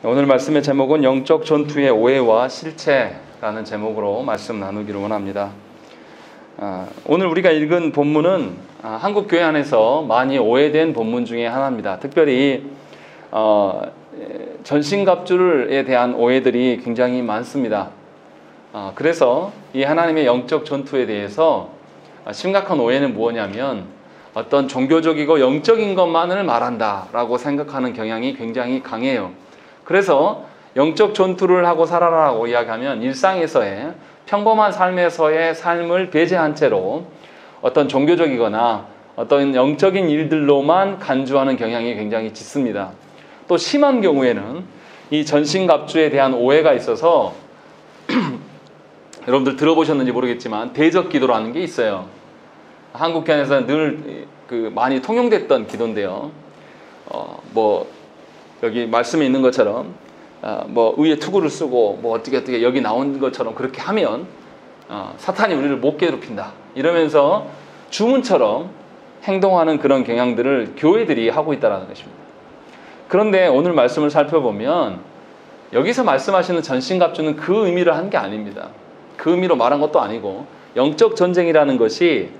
오늘 말씀의 제목은 영적 전투의 오해와 실체라는 제목으로 말씀 나누기를 원합니다. 오늘 우리가 읽은 본문은 한국 교회 안에서 많이 오해된 본문 중에 하나입니다. 특별히 전신갑주에 대한 오해들이 굉장히 많습니다. 그래서 이 하나님의 영적 전투에 대해서 심각한 오해는 무엇이냐면 어떤 종교적이고 영적인 것만을 말한다라고 생각하는 경향이 굉장히 강해요. 그래서 영적 전투를 하고 살아라라고 이야기하면 일상에서의 평범한 삶에서의 삶을 배제한 채로 어떤 종교적이거나 어떤 영적인 일들로만 간주하는 경향이 굉장히 짙습니다. 또 심한 경우에는 이 전신갑주에 대한 오해가 있어서 여러분들 들어보셨는지 모르겠지만 대적 기도라는 게 있어요. 한국 교회에서는 늘 많이 통용됐던 기도인데요. 여기 말씀에 있는 것처럼 의에 투구를 쓰고 어떻게 여기 나온 것처럼 그렇게 하면 사탄이 우리를 못 괴롭힌다 이러면서 주문처럼 행동하는 그런 경향들을 교회들이 하고 있다는 것입니다. 그런데 오늘 말씀을 살펴보면 여기서 말씀하시는 전신갑주는 그 의미를 한 게 아닙니다. 그 의미로 말한 것도 아니고 영적 전쟁이라는 것이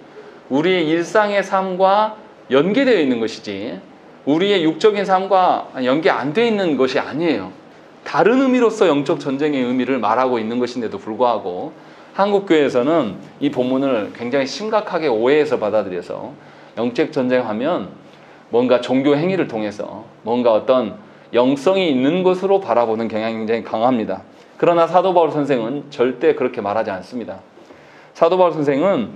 우리의 일상의 삶과 연계되어 있는 것이지 우리의 육적인 삶과 연계 안 되어 있는 것이 아니에요. 다른 의미로서 영적 전쟁의 의미를 말하고 있는 것인데도 불구하고 한국교회에서는 이 본문을 굉장히 심각하게 오해해서 받아들여서 영적 전쟁하면 뭔가 종교 행위를 통해서 뭔가 어떤 영성이 있는 것으로 바라보는 경향이 굉장히 강합니다. 그러나 사도 바울 선생은 절대 그렇게 말하지 않습니다. 사도 바울 선생은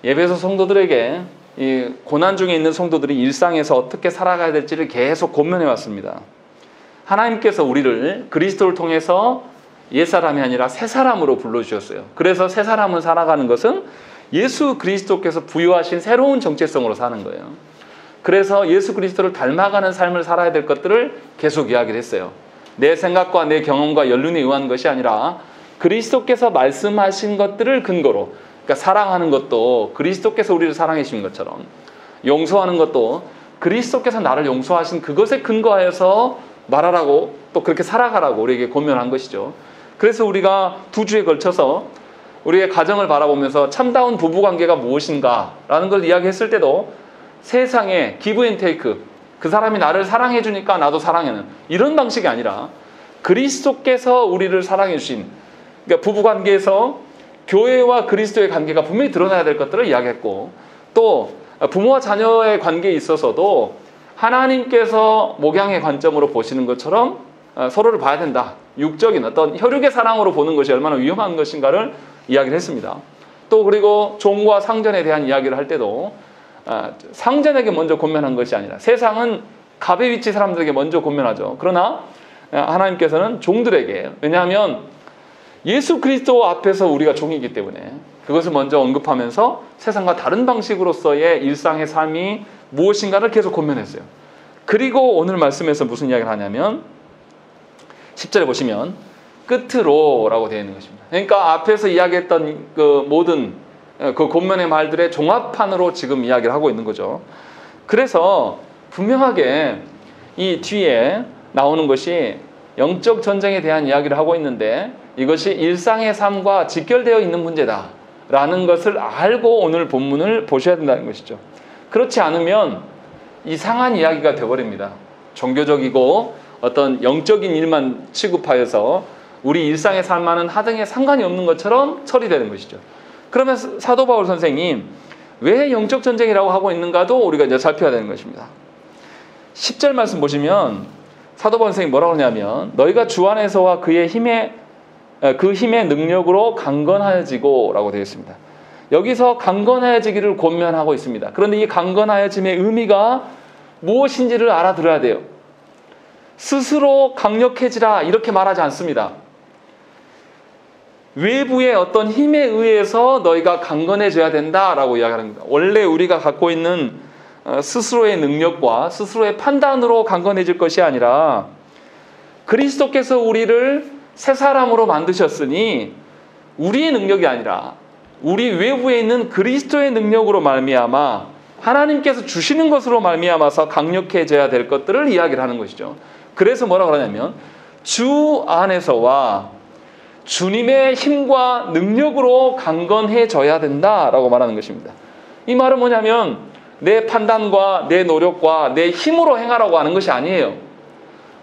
에베소 성도들에게 이 고난 중에 있는 성도들이 일상에서 어떻게 살아가야 될지를 계속 고민해 왔습니다. 하나님께서 우리를 그리스도를 통해서 옛사람이 아니라 새사람으로 불러주셨어요. 그래서 새사람을 살아가는 것은 예수 그리스도께서 부여하신 새로운 정체성으로 사는 거예요. 그래서 예수 그리스도를 닮아가는 삶을 살아야 될 것들을 계속 이야기를 했어요. 내 생각과 내 경험과 연륜에 의한 것이 아니라 그리스도께서 말씀하신 것들을 근거로, 그러니까 사랑하는 것도 그리스도께서 우리를 사랑해 주신 것처럼, 용서하는 것도 그리스도께서 나를 용서하신 그것에 근거하여서 말하라고, 또 그렇게 살아가라고 우리에게 권면한 것이죠. 그래서 우리가 2주에 걸쳐서 우리의 가정을 바라보면서 참다운 부부관계가 무엇인가라는 걸 이야기했을 때도 세상에 기브 앤 테이크, 그 사람이 나를 사랑해 주니까 나도 사랑하는 이런 방식이 아니라 그리스도께서 우리를 사랑해 주신, 그러니까 부부관계에서 교회와 그리스도의 관계가 분명히 드러나야 될 것들을 이야기했고, 또 부모와 자녀의 관계에 있어서도 하나님께서 목양의 관점으로 보시는 것처럼 서로를 봐야 된다. 육적인 어떤 혈육의 사랑으로 보는 것이 얼마나 위험한 것인가를 이야기를 했습니다. 또 그리고 종과 상전에 대한 이야기를 할 때도 상전에게 먼저 권면한 것이 아니라, 세상은 갑의 위치 사람들에게 먼저 권면하죠. 그러나 하나님께서는 종들에게, 왜냐하면 예수 그리스도 앞에서 우리가 종이기 때문에 그것을 먼저 언급하면서 세상과 다른 방식으로서의 일상의 삶이 무엇인가를 계속 권면했어요. 그리고 오늘 말씀에서 무슨 이야기를 하냐면 10절에 보시면 끝으로라고 되어 있는 것입니다. 그러니까 앞에서 이야기했던 그 모든 그 권면의 말들의 종합판으로 지금 이야기를 하고 있는 거죠. 그래서 분명하게 이 뒤에 나오는 것이 영적 전쟁에 대한 이야기를 하고 있는데 이것이 일상의 삶과 직결되어 있는 문제다라는 것을 알고 오늘 본문을 보셔야 된다는 것이죠. 그렇지 않으면 이상한 이야기가 되어버립니다. 종교적이고 어떤 영적인 일만 취급하여서 우리 일상의 삶과는 하등에 상관이 없는 것처럼 처리되는 것이죠. 그러면 사도 바울 선생님 왜 영적 전쟁이라고 하고 있는가도 우리가 이제 살펴야 되는 것입니다. 10절 말씀 보시면 사도 바울 선생님이 뭐라고 하냐면 너희가 주 안에서와 그 힘의 능력으로 강건하여지고 라고 되어 있습니다. 여기서 강건하여지기를 권면하고 있습니다. 그런데 이 강건하여짐의 의미가 무엇인지를 알아들어야 돼요. 스스로 강력해지라 이렇게 말하지 않습니다. 외부의 어떤 힘에 의해서 너희가 강건해져야 된다라고 이야기합니다. 원래 우리가 갖고 있는 스스로의 능력과 스스로의 판단으로 강건해질 것이 아니라 그리스도께서 우리를 새 사람으로 만드셨으니 우리의 능력이 아니라 우리 외부에 있는 그리스도의 능력으로 말미암아 하나님께서 주시는 것으로 말미암아서 강력해져야 될 것들을 이야기를 하는 것이죠. 그래서 뭐라고 하냐면 주 안에서와 주님의 힘과 능력으로 강건해져야 된다라고 말하는 것입니다. 이 말은 뭐냐면 내 판단과 내 노력과 내 힘으로 행하라고 하는 것이 아니에요.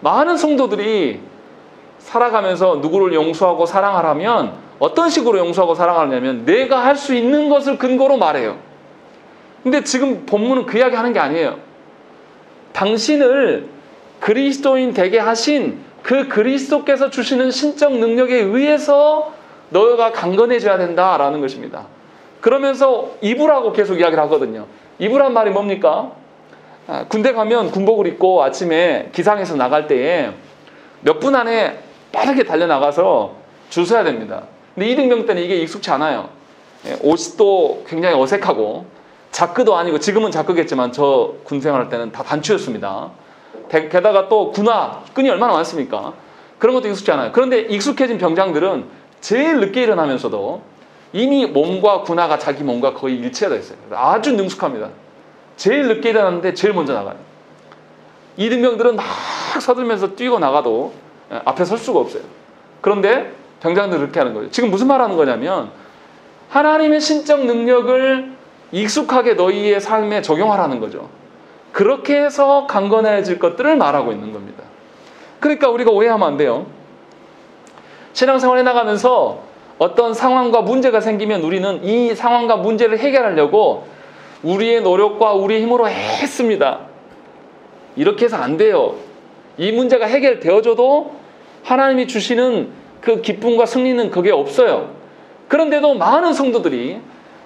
많은 성도들이 살아가면서 누구를 용서하고 사랑하라면 어떤 식으로 용서하고 사랑하냐면 내가 할 수 있는 것을 근거로 말해요. 근데 지금 본문은 그 이야기 하는 게 아니에요. 당신을 그리스도인 되게 하신 그 그리스도께서 주시는 신적 능력에 의해서 너가 강건해져야 된다라는 것입니다. 그러면서 입으라고 계속 이야기를 하거든요. 입으란 말이 뭡니까? 군대 가면 군복을 입고 아침에 기상해서 나갈 때에 몇 분 안에 빠르게 달려나가서 줄 서야 됩니다. 근데 이등병 때는 이게 익숙치 않아요. 옷이 또 굉장히 어색하고 자크도 아니고, 지금은 자크겠지만 저 군생활할 때는 다 단추였습니다. 게다가 또 군화, 끈이 얼마나 많습니까? 그런 것도 익숙치 않아요. 그런데 익숙해진 병장들은 제일 늦게 일어나면서도 이미 몸과 군화가 자기 몸과 거의 일치가 되어 있어요. 아주 능숙합니다. 제일 늦게 일어났는데 제일 먼저 나가요. 이등병들은 막 서들면서 뛰고 나가도 앞에 설 수가 없어요. 그런데 병장들은 그렇게 하는 거예요. 지금 무슨 말 하는 거냐면 하나님의 신적 능력을 익숙하게 너희의 삶에 적용하라는 거죠. 그렇게 해서 강건해질 것들을 말하고 있는 겁니다. 그러니까 우리가 오해하면 안 돼요. 신앙생활에 나가면서 어떤 상황과 문제가 생기면 우리는 이 상황과 문제를 해결하려고 우리의 노력과 우리의 힘으로 했습니다. 이렇게 해서 안 돼요. 이 문제가 해결되어져도 하나님이 주시는 그 기쁨과 승리는 그게 없어요. 그런데도 많은 성도들이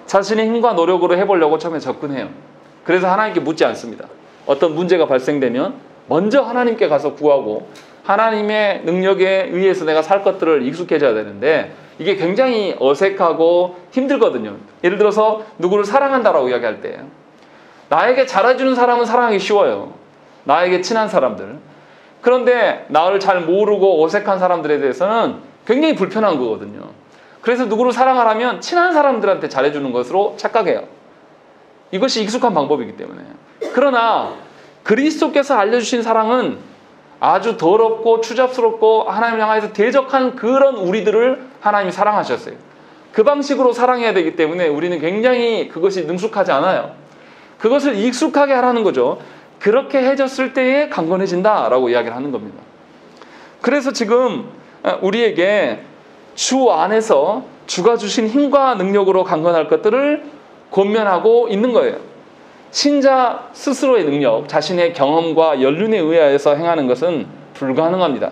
자신의 힘과 노력으로 해보려고 처음에 접근해요. 그래서 하나님께 묻지 않습니다. 어떤 문제가 발생되면 먼저 하나님께 가서 구하고 하나님의 능력에 의해서 내가 살 것들을 익숙해져야 되는데 이게 굉장히 어색하고 힘들거든요. 예를 들어서 누구를 사랑한다라고 이야기할 때 나에게 잘해주는 사람은 사랑하기 쉬워요. 나에게 친한 사람들. 그런데 나를 잘 모르고 어색한 사람들에 대해서는 굉장히 불편한 거거든요. 그래서 누구를 사랑하라면 친한 사람들한테 잘해주는 것으로 착각해요. 이것이 익숙한 방법이기 때문에. 그러나 그리스도께서 알려주신 사랑은 아주 더럽고 추잡스럽고 하나님을 향해서 대적한 그런 우리들을 하나님이 사랑하셨어요. 그 방식으로 사랑해야 되기 때문에 우리는 굉장히 그것이 능숙하지 않아요. 그것을 익숙하게 하라는 거죠. 그렇게 해줬을 때에 강건해진다라고 이야기를 하는 겁니다. 그래서 지금 우리에게 주 안에서 주가 주신 힘과 능력으로 강건할 것들을 권면하고 있는 거예요. 신자 스스로의 능력, 자신의 경험과 연륜에 의하여서 행하는 것은 불가능합니다.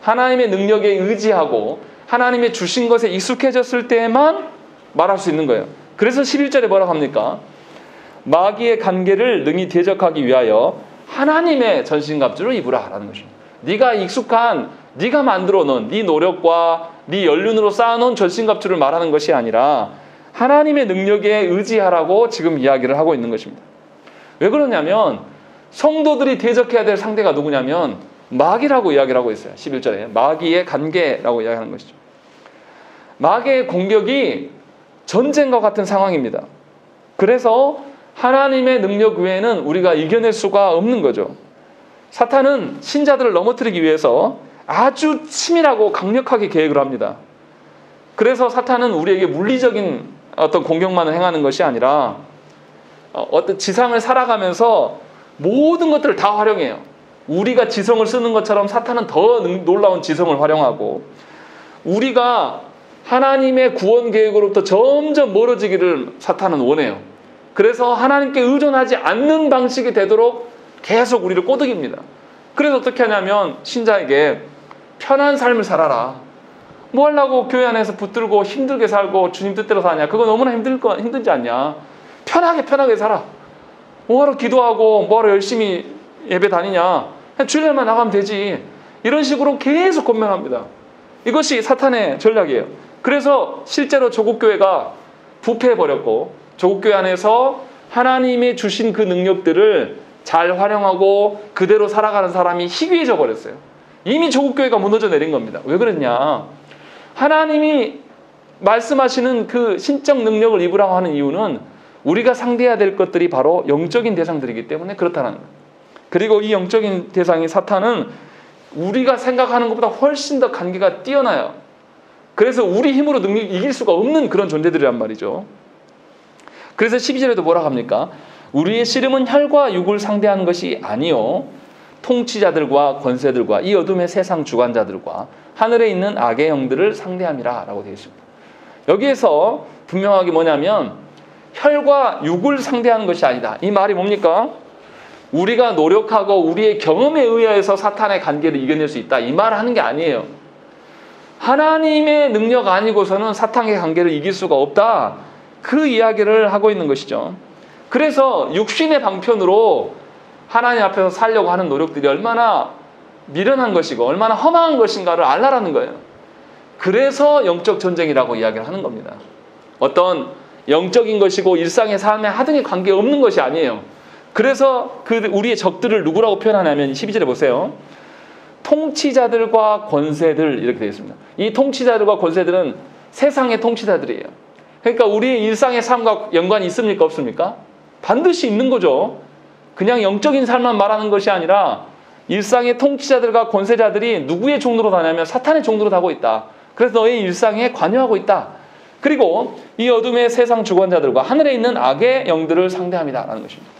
하나님의 능력에 의지하고 하나님의 주신 것에 익숙해졌을 때에만 말할 수 있는 거예요. 그래서 11절에 뭐라고 합니까? 마귀의 관계를 능히 대적하기 위하여 하나님의 전신갑주를 입으라 라는 것입니다. 네가 익숙한, 네가 만들어 놓은 네 노력과 네 연륜으로 쌓아놓은 전신갑주를 말하는 것이 아니라 하나님의 능력에 의지하라고 지금 이야기를 하고 있는 것입니다. 왜 그러냐면 성도들이 대적해야 될 상대가 누구냐면 마귀라고 이야기를 하고 있어요. 11절에 마귀의 관계라고 이야기하는 것이죠. 마귀의 공격이 전쟁과 같은 상황입니다. 그래서 하나님의 능력 외에는 우리가 이겨낼 수가 없는 거죠. 사탄은 신자들을 넘어뜨리기 위해서 아주 치밀하고 강력하게 계획을 합니다. 그래서 사탄은 우리에게 물리적인 어떤 공격만을 행하는 것이 아니라 어떤 지상을 살아가면서 모든 것들을 다 활용해요. 우리가 지성을 쓰는 것처럼 사탄은 더 놀라운 지성을 활용하고 우리가 하나님의 구원 계획으로부터 점점 멀어지기를 사탄은 원해요. 그래서 하나님께 의존하지 않는 방식이 되도록 계속 우리를 꼬드깁니다. 그래서 어떻게 하냐면 신자에게 편한 삶을 살아라. 뭐 하려고 교회 안에서 붙들고 힘들게 살고 주님 뜻대로 사냐. 그거 너무나 힘들지 않냐. 편하게 살아. 뭐하러 기도하고 뭐하러 열심히 예배 다니냐. 그냥 주일날만 나가면 되지. 이런 식으로 계속 권면합니다. 이것이 사탄의 전략이에요. 그래서 실제로 조국교회가 부패해버렸고 조국교회 안에서 하나님이 주신 그 능력들을 잘 활용하고 그대로 살아가는 사람이 희귀해져 버렸어요. 이미 조국교회가 무너져 내린 겁니다. 왜 그랬냐? 하나님이 말씀하시는 그 신적 능력을 입으라고 하는 이유는 우리가 상대해야 될 것들이 바로 영적인 대상들이기 때문에 그렇다는 거예요. 그리고 이 영적인 대상인 사탄은 우리가 생각하는 것보다 훨씬 더 관계가 뛰어나요. 그래서 우리 힘으로 이길 수가 없는 그런 존재들이란 말이죠. 그래서 12절에도 뭐라고 합니까? 우리의 씨름은 혈과 육을 상대하는 것이 아니요 통치자들과 권세들과 이 어둠의 세상 주관자들과 하늘에 있는 악의 영들을 상대함이라 라고 되어 있습니다. 여기에서 분명하게 뭐냐면 혈과 육을 상대하는 것이 아니다. 이 말이 뭡니까? 우리가 노력하고 우리의 경험에 의해서 사탄의 관계를 이겨낼 수 있다. 이 말을 하는 게 아니에요. 하나님의 능력 아니고서는 사탄의 관계를 이길 수가 없다. 그 이야기를 하고 있는 것이죠. 그래서 육신의 방편으로 하나님 앞에서 살려고 하는 노력들이 얼마나 미련한 것이고 얼마나 험한 것인가를 알라라는 거예요. 그래서 영적 전쟁이라고 이야기를 하는 겁니다. 어떤 영적인 것이고 일상의 삶에 하등의 관계없는 것이 아니에요. 그래서 우리의 적들을 누구라고 표현하냐면 12절에 보세요. 통치자들과 권세들 이렇게 되어 있습니다. 이 통치자들과 권세들은 세상의 통치자들이에요. 그러니까 우리의 일상의 삶과 연관이 있습니까? 없습니까? 반드시 있는 거죠. 그냥 영적인 삶만 말하는 것이 아니라 일상의 통치자들과 권세자들이 누구의 종로로 다냐면 사탄의 종로로 가고 있다. 그래서 너의 일상에 관여하고 있다. 그리고 이 어둠의 세상 주관자들과 하늘에 있는 악의 영들을 상대합니다. 라는 것입니다.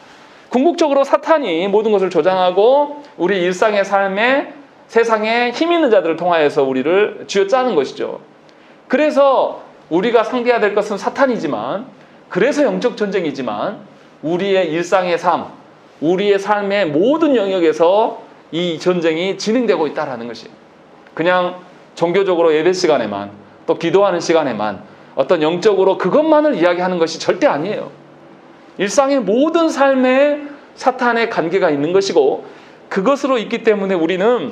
궁극적으로 사탄이 모든 것을 조장하고 우리 일상의 삶에 세상에 힘 있는 자들을 통하여서 우리를 쥐어짜는 것이죠. 그래서 우리가 상대해야 될 것은 사탄이지만 그래서 영적 전쟁이지만 우리의 일상의 삶, 우리의 삶의 모든 영역에서 이 전쟁이 진행되고 있다는 것이에요. 그냥 종교적으로 예배 시간에만 또 기도하는 시간에만 어떤 영적으로 그것만을 이야기하는 것이 절대 아니에요. 일상의 모든 삶에 사탄의 관계가 있는 것이고 그것으로 있기 때문에 우리는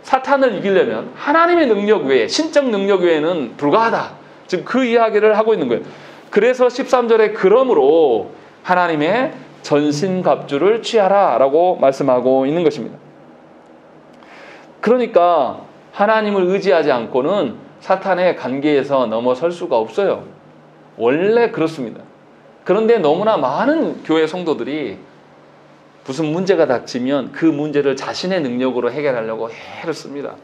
사탄을 이기려면 하나님의 능력 외에 신적 능력 외에는 불가하다. 지금 그 이야기를 하고 있는 거예요. 그래서 13절에 그러므로 하나님의 전신갑주를 취하라 라고 말씀하고 있는 것입니다. 그러니까 하나님을 의지하지 않고는 사탄의 관계에서 넘어설 수가 없어요. 원래 그렇습니다. 그런데 너무나 많은 교회 성도들이 무슨 문제가 닥치면 그 문제를 자신의 능력으로 해결하려고 애를 씁니다.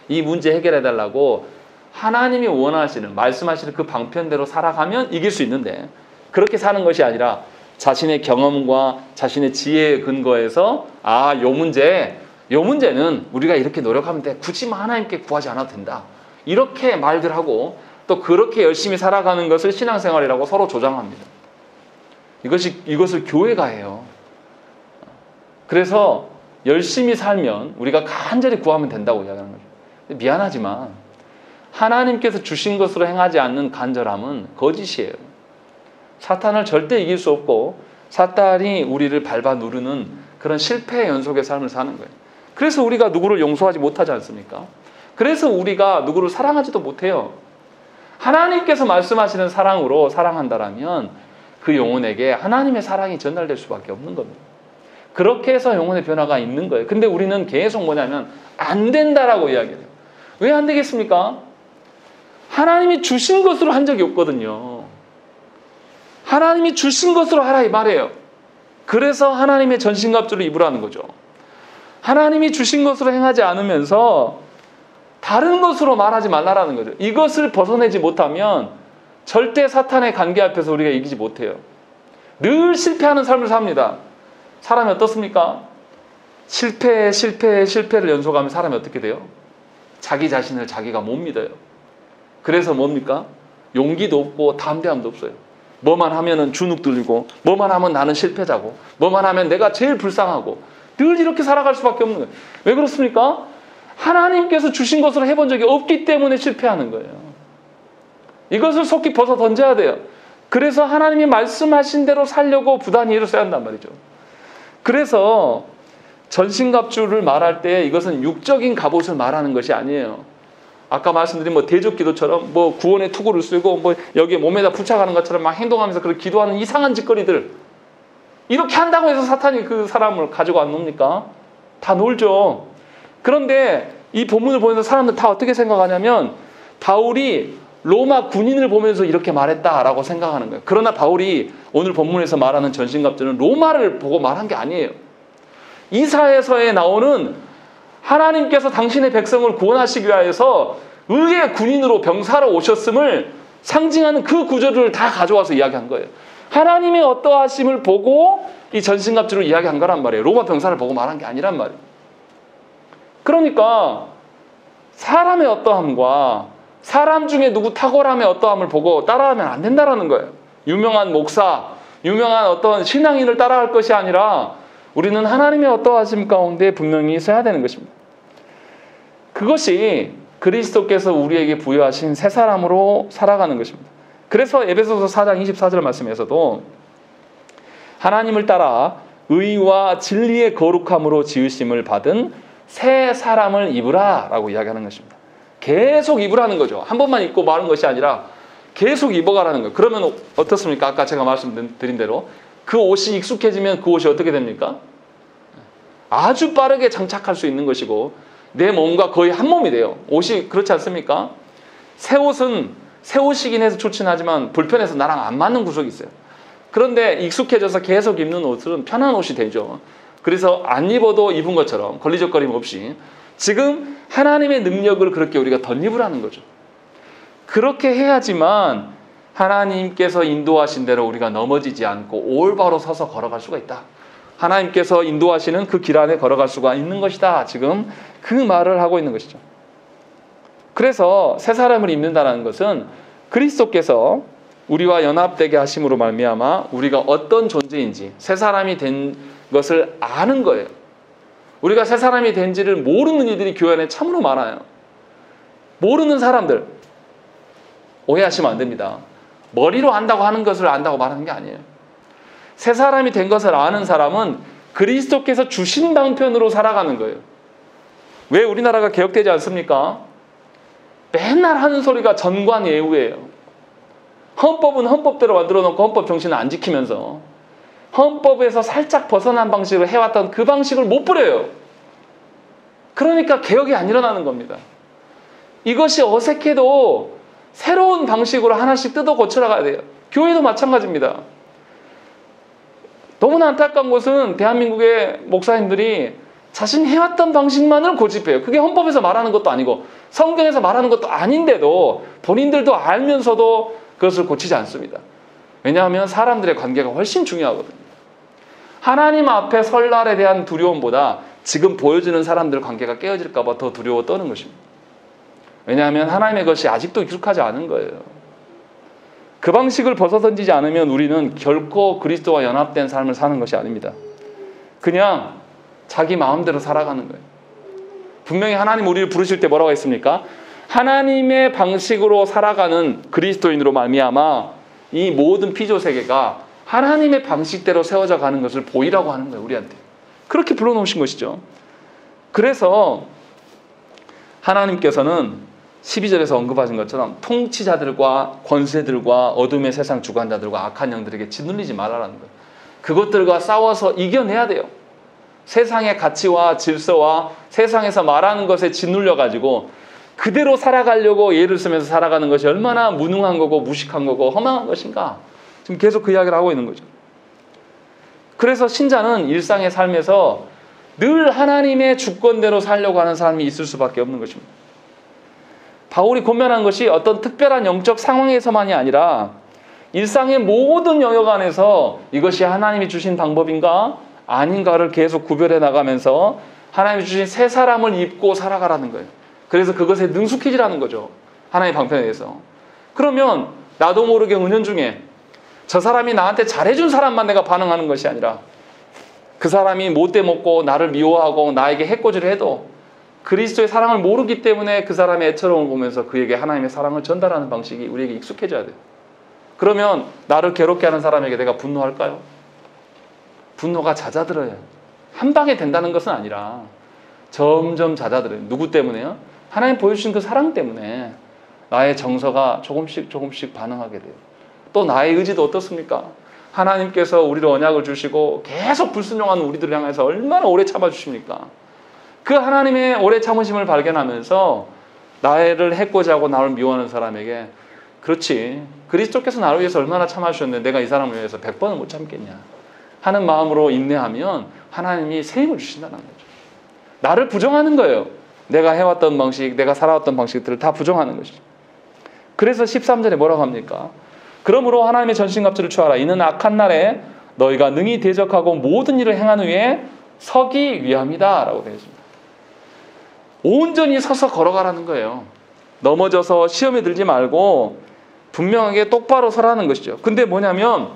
이 문제 해결해달라고 하나님이 원하시는 말씀하시는 그 방편대로 살아가면 이길 수 있는데 그렇게 사는 것이 아니라 자신의 경험과 자신의 지혜에 근거해서 요 문제는 우리가 이렇게 노력하면 돼. 굳이 하나님께 구하지 않아도 된다. 이렇게 말들 하고 또 그렇게 열심히 살아가는 것을 신앙생활이라고 서로 조장합니다. 이것을 교회가 해요. 그래서 열심히 살면 우리가 간절히 구하면 된다고 이야기하는 거죠. 미안하지만 하나님께서 주신 것으로 행하지 않는 간절함은 거짓이에요. 사탄을 절대 이길 수 없고 사탄이 우리를 밟아 누르는 그런 실패의 연속의 삶을 사는 거예요. 그래서 우리가 누구를 용서하지 못하지 않습니까? 그래서 우리가 누구를 사랑하지도 못해요. 하나님께서 말씀하시는 사랑으로 사랑한다라면 그 영혼에게 하나님의 사랑이 전달될 수밖에 없는 겁니다. 그렇게 해서 영혼의 변화가 있는 거예요. 근데 우리는 계속 뭐냐면 안 된다라고 이야기해요. 왜 안 되겠습니까? 하나님이 주신 것으로 한 적이 없거든요. 하나님이 주신 것으로 하라 이 말이에요. 그래서 하나님의 전신갑주를 입으라는 거죠. 하나님이 주신 것으로 행하지 않으면서 다른 것으로 말하지 말라라는 거죠. 이것을 벗어내지 못하면 절대 사탄의 관계 앞에서 우리가 이기지 못해요. 늘 실패하는 삶을 삽니다. 사람이 어떻습니까? 실패를 연속하면 사람이 어떻게 돼요? 자기 자신을 자기가 못 믿어요. 그래서 뭡니까? 용기도 없고 담대함도 없어요. 뭐만 하면은 주눅 들리고 뭐만 하면 나는 실패자고 뭐만 하면 내가 제일 불쌍하고 늘 이렇게 살아갈 수밖에 없는 거예요. 왜 그렇습니까? 하나님께서 주신 것으로 해본 적이 없기 때문에 실패하는 거예요. 이것을 속히 벗어 던져야 돼요. 그래서 하나님이 말씀하신 대로 살려고 부단히 일을 써야 한단 말이죠. 그래서 전신갑주를 말할 때 이것은 육적인 갑옷을 말하는 것이 아니에요. 아까 말씀드린 대적 기도처럼 구원의 투구를 쓰고 여기에 몸에다 부착하는 것처럼 막 행동하면서 그렇게 기도하는 이상한 짓거리들 이렇게 한다고 해서 사탄이 그 사람을 가지고 안 놉니까? 다 놀죠. 그런데 이 본문을 보면서 사람들 다 어떻게 생각하냐면 바울이 로마 군인을 보면서 이렇게 말했다라고 생각하는 거예요. 그러나 바울이 오늘 본문에서 말하는 전신갑주는 로마를 보고 말한 게 아니에요. 이사야서에 나오는 하나님께서 당신의 백성을 구원하시기 위하여서 의의 군인으로 병사로 오셨음을 상징하는 그 구절을 다 가져와서 이야기한 거예요. 하나님의 어떠하심을 보고 이 전신갑주를 이야기한 거란 말이에요. 로마 병사를 보고 말한 게 아니란 말이에요. 그러니까 사람의 어떠함과 사람 중에 누구 탁월함의 어떠함을 보고 따라하면 안 된다라는 거예요. 유명한 목사, 유명한 어떤 신앙인을 따라할 것이 아니라 우리는 하나님의 어떠하심 가운데 분명히 서야 되는 것입니다. 그것이 그리스도께서 우리에게 부여하신 새 사람으로 살아가는 것입니다. 그래서 에베소서 4장 24절 말씀에서도 하나님을 따라 의와 진리의 거룩함으로 지으심을 받은 새 사람을 입으라 라고 이야기하는 것입니다. 계속 입으라는 거죠. 한 번만 입고 마는 것이 아니라 계속 입어가라는 거예요. 그러면 어떻습니까? 아까 제가 말씀드린 대로 그 옷이 익숙해지면 그 옷이 어떻게 됩니까? 아주 빠르게 장착할 수 있는 것이고 내 몸과 거의 한 몸이 돼요. 옷이 그렇지 않습니까? 새 옷은 새 옷이긴 해서 좋긴 하지만 불편해서 나랑 안 맞는 구석이 있어요. 그런데 익숙해져서 계속 입는 옷은 편한 옷이 되죠. 그래서 안 입어도 입은 것처럼 걸리적거림 없이 지금 하나님의 능력을 그렇게 우리가 덧입으라는 거죠. 그렇게 해야지만 하나님께서 인도하신 대로 우리가 넘어지지 않고 올바로 서서 걸어갈 수가 있다. 하나님께서 인도하시는 그 길 안에 걸어갈 수가 있는 것이다. 지금 그 말을 하고 있는 것이죠. 그래서 새 사람을 입는다는 것은 그리스도께서 우리와 연합되게 하심으로 말미암아 우리가 어떤 존재인지 새 사람이 된 것을 아는 거예요. 우리가 새 사람이 된지를 모르는 이들이 교회 안에 참으로 많아요. 모르는 사람들 오해하시면 안 됩니다. 머리로 안다고 하는 것을 안다고 말하는 게 아니에요. 새 사람이 된 것을 아는 사람은 그리스도께서 주신 방편으로 살아가는 거예요. 왜 우리나라가 개혁되지 않습니까? 맨날 하는 소리가 전관예우예요. 헌법은 헌법대로 만들어 놓고 헌법 정신을 안 지키면서 헌법에서 살짝 벗어난 방식으로 해왔던 그 방식을 못 버려요. 그러니까 개혁이 안 일어나는 겁니다. 이것이 어색해도 새로운 방식으로 하나씩 뜯어 고쳐나가야 돼요. 교회도 마찬가지입니다. 너무나 안타까운 것은 대한민국의 목사님들이 자신이 해왔던 방식만을 고집해요. 그게 헌법에서 말하는 것도 아니고 성경에서 말하는 것도 아닌데도 본인들도 알면서도 그것을 고치지 않습니다. 왜냐하면 사람들의 관계가 훨씬 중요하거든요. 하나님 앞에 설 날에 대한 두려움보다 지금 보여주는 사람들 관계가 깨어질까 봐 더 두려워 떠는 것입니다. 왜냐하면 하나님의 것이 아직도 익숙하지 않은 거예요. 그 방식을 벗어던지지 않으면 우리는 결코 그리스도와 연합된 삶을 사는 것이 아닙니다. 그냥 자기 마음대로 살아가는 거예요. 분명히 하나님 우리를 부르실 때 뭐라고 했습니까? 하나님의 방식으로 살아가는 그리스도인으로 말미암아 이 모든 피조 세계가 하나님의 방식대로 세워져 가는 것을 보이라고 하는 거예요. 우리한테. 그렇게 불러놓으신 것이죠. 그래서 하나님께서는 12절에서 언급하신 것처럼 통치자들과 권세들과 어둠의 세상 주관자들과 악한 영들에게 짓눌리지 말라라는 거예요. 그것들과 싸워서 이겨내야 돼요. 세상의 가치와 질서와 세상에서 말하는 것에 짓눌려가지고 그대로 살아가려고 예를 쓰면서 살아가는 것이 얼마나 무능한 거고 무식한 거고 허망한 것인가. 지금 계속 그 이야기를 하고 있는 거죠. 그래서 신자는 일상의 삶에서 늘 하나님의 주권대로 살려고 하는 삶이 있을 수밖에 없는 것입니다. 바울이 권면한 것이 어떤 특별한 영적 상황에서만이 아니라 일상의 모든 영역 안에서 이것이 하나님이 주신 방법인가 아닌가를 계속 구별해 나가면서 하나님이 주신 새 사람을 입고 살아가라는 거예요. 그래서 그것에 능숙해지라는 거죠. 하나님의 방편에 대해서. 그러면 나도 모르게 은연중에 저 사람이 나한테 잘해준 사람만 내가 반응하는 것이 아니라 그 사람이 못돼 먹고 나를 미워하고 나에게 해코지를 해도 그리스도의 사랑을 모르기 때문에 그 사람의 애처로움을 보면서 그에게 하나님의 사랑을 전달하는 방식이 우리에게 익숙해져야 돼요. 그러면 나를 괴롭게 하는 사람에게 내가 분노할까요? 분노가 잦아들어요. 한 방에 된다는 것은 아니라 점점 잦아들어요. 누구 때문에요? 하나님 보여주신 그 사랑 때문에 나의 정서가 조금씩 반응하게 돼요. 또 나의 의지도 어떻습니까? 하나님께서 우리를 언약을 주시고 계속 불순종하는 우리들을 향해서 얼마나 오래 참아주십니까? 그 하나님의 오래 참으심을 발견하면서 나를 해코지 하고 나를 미워하는 사람에게 그렇지, 그리스도께서 나를 위해서 얼마나 참아주셨는데 내가 이 사람을 위해서 100번은 못 참겠냐 하는 마음으로 인내하면 하나님이 새 힘을 주신다는 거죠. 나를 부정하는 거예요. 내가 해왔던 방식, 내가 살아왔던 방식들을 다 부정하는 것이죠. 그래서 13절에 뭐라고 합니까? 그러므로 하나님의 전신갑주를 취하라. 이는 악한 날에 너희가 능히 대적하고 모든 일을 행한 후에 서기 위함이다 라고 되어 있습니다. 온전히 서서 걸어가라는 거예요. 넘어져서 시험에 들지 말고 분명하게 똑바로 서라는 것이죠. 근데 뭐냐면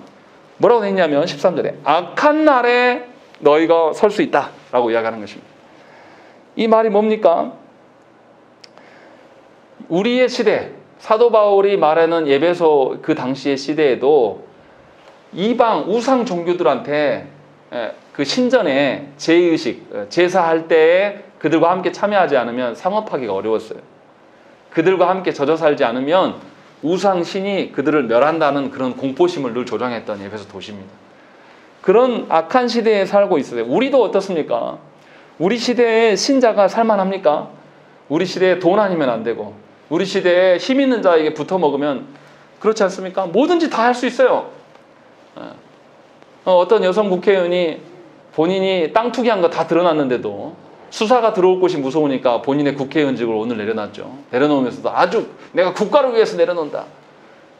뭐라고 되어 있냐면 13절에 악한 날에 너희가 설 수 있다 라고 이야기하는 것입니다. 이 말이 뭡니까? 우리의 시대, 사도 바울이 말하는 에베소 그 당시의 시대에도 이방 우상 종교들한테 그 신전에 제의식, 제사할 때에 그들과 함께 참여하지 않으면 상업하기가 어려웠어요. 그들과 함께 젖어 살지 않으면 우상신이 그들을 멸한다는 그런 공포심을 늘 조장했던 에베소 도시입니다. 그런 악한 시대에 살고 있어요. 우리도 어떻습니까? 우리 시대에 신자가 살만합니까? 우리 시대에 돈 아니면 안 되고 우리 시대에 힘 있는 자에게 붙어 먹으면 그렇지 않습니까? 뭐든지 다 할 수 있어요. 어떤 여성 국회의원이 본인이 땅 투기한 거 다 드러났는데도 수사가 들어올 곳이 무서우니까 본인의 국회의원직을 오늘 내려놨죠. 내려놓으면서도 아주 내가 국가를 위해서 내려놓는다.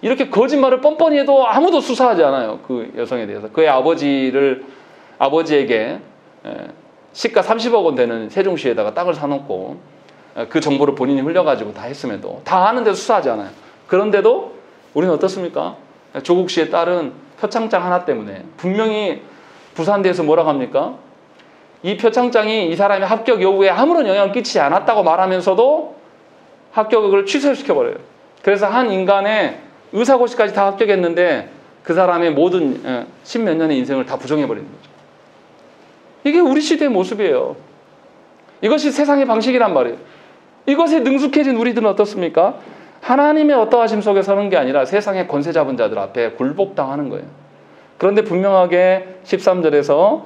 이렇게 거짓말을 뻔뻔히 해도 아무도 수사하지 않아요. 그 여성에 대해서. 그의 아버지에게 시가 30억 원 되는 세종시에다가 땅을 사놓고 그 정보를 본인이 흘려가지고 다 했음에도 다 아는데도 수사하지 않아요. 그런데도 우리는 어떻습니까? 조국 씨의 딸은 표창장 하나 때문에 분명히 부산대에서 뭐라고 합니까? 이 표창장이 이 사람의 합격 여부에 아무런 영향을 끼치지 않았다고 말하면서도 합격을 취소시켜버려요. 그래서 한 인간의 의사고시까지 다 합격했는데 그 사람의 모든 십몇 년의 인생을 다 부정해버리는 거죠. 이게 우리 시대의 모습이에요. 이것이 세상의 방식이란 말이에요. 이것에 능숙해진 우리들은 어떻습니까? 하나님의 어떠하심 속에 서는 게 아니라 세상의 권세 잡은 자들 앞에 굴복당하는 거예요. 그런데 분명하게 13절에서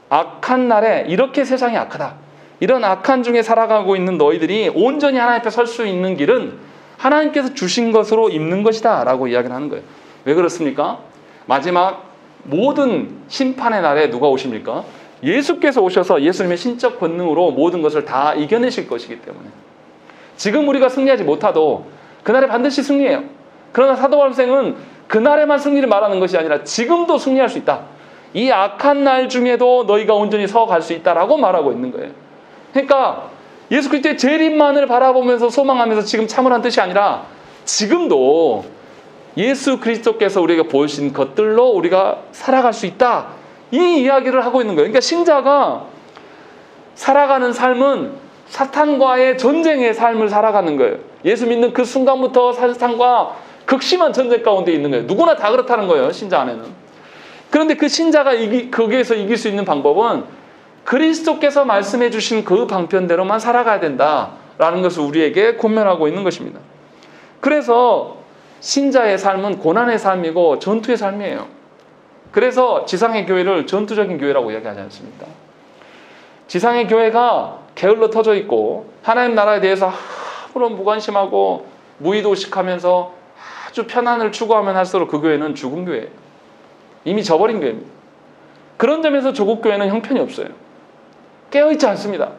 악한 날에 이렇게 세상이 악하다. 이런 악한 중에 살아가고 있는 너희들이 온전히 하나님 앞에 설 수 있는 길은 하나님께서 주신 것으로 입는 것이다 라고 이야기를 하는 거예요. 왜 그렇습니까? 마지막 모든 심판의 날에 누가 오십니까? 예수께서 오셔서 예수님의 신적 권능으로 모든 것을 다 이겨내실 것이기 때문에 지금 우리가 승리하지 못하도 그날에 반드시 승리해요. 그러나 사도 바울은 그날에만 승리를 말하는 것이 아니라 지금도 승리할 수 있다. 이 악한 날 중에도 너희가 온전히 서갈 수 있다라고 말하고 있는 거예요. 그러니까 예수 그리스도의 재림만을 바라보면서 소망하면서 지금 참으란 뜻이 아니라 지금도 예수 그리스도께서 우리에게 보여주신 것들로 우리가 살아갈 수 있다. 이 이야기를 하고 있는 거예요. 그러니까 신자가 살아가는 삶은 사탄과의 전쟁의 삶을 살아가는 거예요. 예수 믿는 그 순간부터 사탄과 극심한 전쟁 가운데 있는 거예요. 누구나 다 그렇다는 거예요. 신자 안에는. 그런데 그 신자가 거기에서 이길 수 있는 방법은 그리스도께서 말씀해 주신 그 방편대로만 살아가야 된다라는 것을 우리에게 권면하고 있는 것입니다. 그래서 신자의 삶은 고난의 삶이고 전투의 삶이에요. 그래서 지상의 교회를 전투적인 교회라고 이야기하지 않습니까? 지상의 교회가 게을러 터져 있고 하나님 나라에 대해서 아무런 무관심하고 무의도식하면서 아주 편안을 추구하면 할수록 그 교회는 죽은 교회예요. 이미 져버린 교회입니다. 그런 점에서 조국 교회는 형편이 없어요. 깨어있지 않습니다.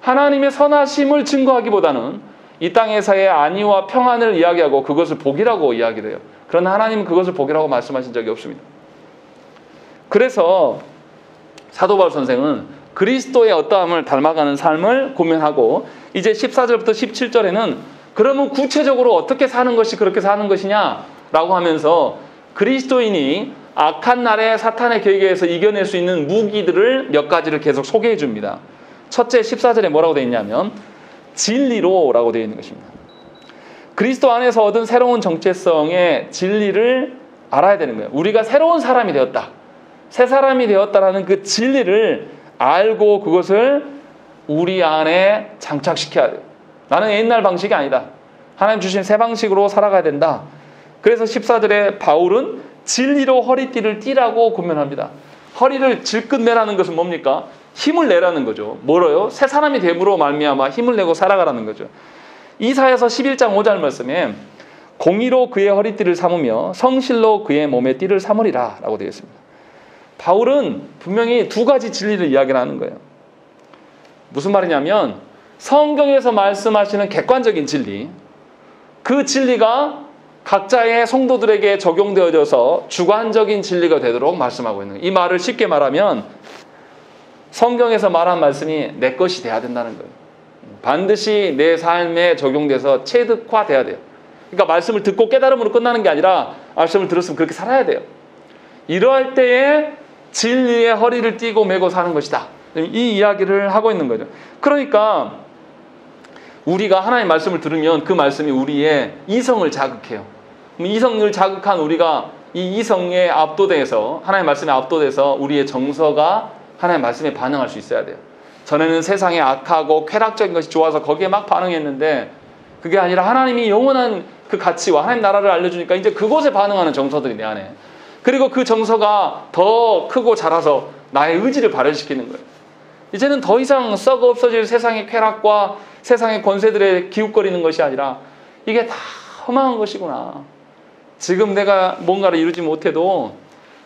하나님의 선하심을 증거하기보다는 이 땅에서의 안위와 평안을 이야기하고 그것을 복이라고 이야기를 해요. 그러나 하나님은 그것을 복이라고 말씀하신 적이 없습니다. 그래서 사도 바울 선생은 그리스도의 어떠함을 닮아가는 삶을 고면하고 이제 14절부터 17절에는 그러면 구체적으로 어떻게 사는 것이 그렇게 사는 것이냐라고 하면서 그리스도인이 악한 날에 사탄의 계획에서 이겨낼 수 있는 무기들을 몇 가지를 계속 소개해 줍니다. 첫째 14절에 뭐라고 되어 있냐면 진리로라고 되어 있는 것입니다. 그리스도 안에서 얻은 새로운 정체성의 진리를 알아야 되는 거예요. 우리가 새로운 사람이 되었다. 새 사람이 되었다라는 그 진리를 알고 그것을 우리 안에 장착시켜야 돼요. 나는 옛날 방식이 아니다. 하나님 주신 새 방식으로 살아가야 된다. 그래서 14절에 바울은 진리로 허리띠를 띠라고 권면합니다. 허리를 질끈 매라는 것은 뭡니까? 힘을 내라는 거죠. 뭐로요? 새 사람이 됨으로 말미암아 힘을 내고 살아가라는 거죠. 이사야서 11장 5절 말씀에 공의로 그의 허리띠를 삼으며 성실로 그의 몸에 띠를 삼으리라 라고 되어 있습니다. 바울은 분명히 두 가지 진리를 이야기를 하는 거예요. 무슨 말이냐면 성경에서 말씀하시는 객관적인 진리, 그 진리가 각자의 성도들에게 적용되어져서 주관적인 진리가 되도록 말씀하고 있는 거예요. 이 말을 쉽게 말하면 성경에서 말한 말씀이 내 것이 돼야 된다는 거예요. 반드시 내 삶에 적용돼서 체득화돼야 돼요. 그러니까 말씀을 듣고 깨달음으로 끝나는 게 아니라 말씀을 들었으면 그렇게 살아야 돼요. 이러할 때에 진리의 허리를 띠고 메고 사는 것이다. 이 이야기를 하고 있는 거죠. 그러니까 우리가 하나님의 말씀을 들으면 그 말씀이 우리의 이성을 자극해요. 이성을 자극한 우리가 이 이성에 압도돼서, 하나님의 말씀에 압도돼서 우리의 정서가 하나님의 말씀에 반응할 수 있어야 돼요. 전에는 세상에 악하고 쾌락적인 것이 좋아서 거기에 막 반응했는데 그게 아니라 하나님이 영원한 그 가치와 하나님 나라를 알려주니까 이제 그곳에 반응하는 정서들이 내 안에, 그리고 그 정서가 더 크고 자라서 나의 의지를 발현시키는 거예요. 이제는 더 이상 썩어 없어질 세상의 쾌락과 세상의 권세들에 기웃거리는 것이 아니라 이게 다 허망한 것이구나. 지금 내가 뭔가를 이루지 못해도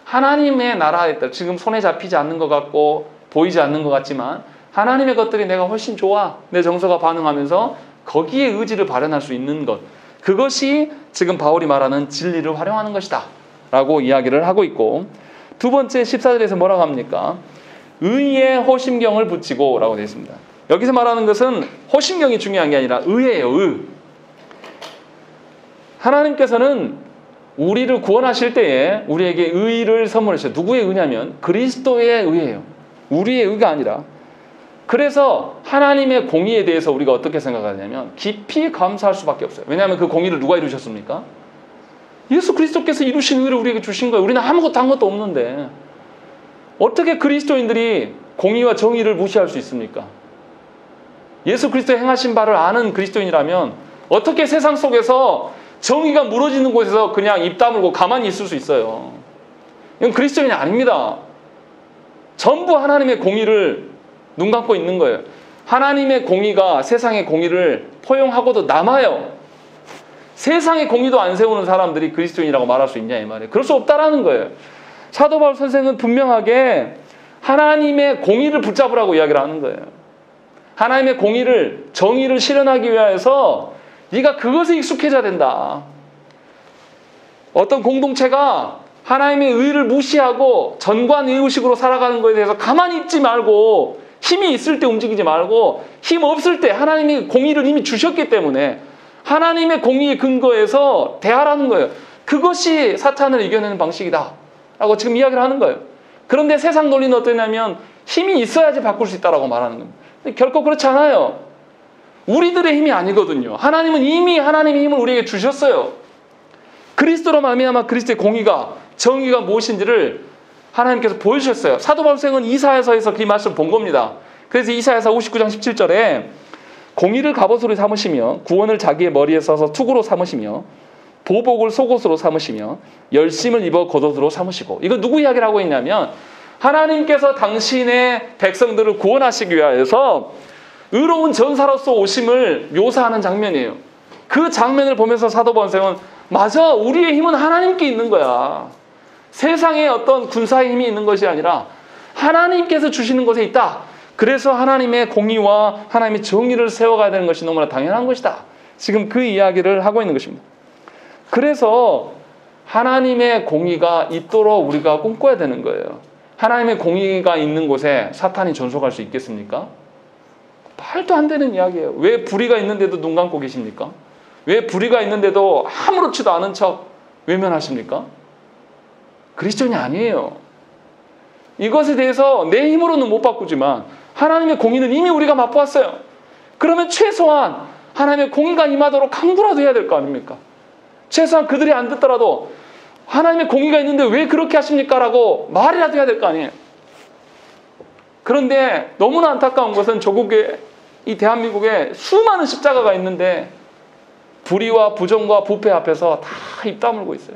하나님의 나라에 따라 지금 손에 잡히지 않는 것 같고 보이지 않는 것 같지만 하나님의 것들이 내가 훨씬 좋아. 내 정서가 반응하면서 거기에 의지를 발현할 수 있는 것, 그것이 지금 바울이 말하는 진리를 활용하는 것이다 라고 이야기를 하고 있고, 두 번째 14절에서 뭐라고 합니까? 의에 호심경을 붙이고 라고 되어 있습니다. 여기서 말하는 것은 호심경이 중요한 게 아니라 의예요. 의. 하나님께서는 우리를 구원하실 때에 우리에게 의를 선물하셔요. 누구의 의냐면 그리스도의 의예요. 우리의 의가 아니라. 그래서 하나님의 공의에 대해서 우리가 어떻게 생각하냐면 깊이 감사할 수밖에 없어요. 왜냐하면 그 공의를 누가 이루셨습니까? 예수 그리스도께서 이루신 의를 우리에게 주신 거예요. 우리는 아무것도 한 것도 없는데 어떻게 그리스도인들이 공의와 정의를 무시할 수 있습니까? 예수 그리스도의 행하신 바를 아는 그리스도인이라면 어떻게 세상 속에서 정의가 무너지는 곳에서 그냥 입 다물고 가만히 있을 수 있어요? 이건 그리스도인이 아닙니다. 전부 하나님의 공의를 눈 감고 있는 거예요. 하나님의 공의가 세상의 공의를 포용하고도 남아요. 세상의 공의도 안 세우는 사람들이 그리스도인이라고 말할 수 있냐 이 말이에요. 그럴 수 없다라는 거예요. 사도 바울 선생은 분명하게 하나님의 공의를 붙잡으라고 이야기를 하는 거예요. 하나님의 공의를, 정의를 실현하기 위해서 네가 그것에 익숙해져야 된다. 어떤 공동체가 하나님의 의를 무시하고 전관의식으로 살아가는 것에 대해서 가만히 있지 말고 힘이 있을 때 움직이지 말고 힘 없을 때 하나님이 공의를 이미 주셨기 때문에 하나님의 공의의 근거에서 대하라는 거예요. 그것이 사탄을 이겨내는 방식이다 라고 지금 이야기를 하는 거예요. 그런데 세상 논리는 어떠냐면 힘이 있어야지 바꿀 수 있다라고 말하는 겁니다. 근데 결코 그렇지 않아요. 우리들의 힘이 아니거든요. 하나님은 이미 하나님의 힘을 우리에게 주셨어요. 그리스도로 말미암아 그리스도의 공의가, 정의가 무엇인지를 하나님께서 보여주셨어요. 사도 바울은 이사야서에서 그 말씀을 본 겁니다. 그래서 이사야서 59장 17절에 공의를 갑옷으로 삼으시며 구원을 자기의 머리에 써서 투구로 삼으시며 보복을 속옷으로 삼으시며 열심을 입어 겉옷으로 삼으시고, 이거 누구 이야기를 하고 있냐면 하나님께서 당신의 백성들을 구원하시기 위하여서 의로운 전사로서 오심을 묘사하는 장면이에요. 그 장면을 보면서 사도 바울은 맞아, 우리의 힘은 하나님께 있는 거야. 세상에 어떤 군사의 힘이 있는 것이 아니라 하나님께서 주시는 것에 있다. 그래서 하나님의 공의와 하나님의 정의를 세워가야 되는 것이 너무나 당연한 것이다. 지금 그 이야기를 하고 있는 것입니다. 그래서 하나님의 공의가 있도록 우리가 꿈꿔야 되는 거예요. 하나님의 공의가 있는 곳에 사탄이 전속할 수 있겠습니까? 말도 안 되는 이야기예요. 왜 불의가 있는데도 눈 감고 계십니까? 왜 불의가 있는데도 아무렇지도 않은 척 외면하십니까? 그리스도인이 아니에요. 이것에 대해서 내 힘으로는 못 바꾸지만 하나님의 공의는 이미 우리가 맛보았어요. 그러면 최소한 하나님의 공의가 임하도록 강구라도 해야 될 거 아닙니까? 최소한 그들이 안 듣더라도 하나님의 공의가 있는데 왜 그렇게 하십니까? 라고 말이라도 해야 될 거 아니에요. 그런데 너무나 안타까운 것은 조국의 이 대한민국에 수많은 십자가가 있는데 불의와 부정과 부패 앞에서 다 입 다물고 있어요.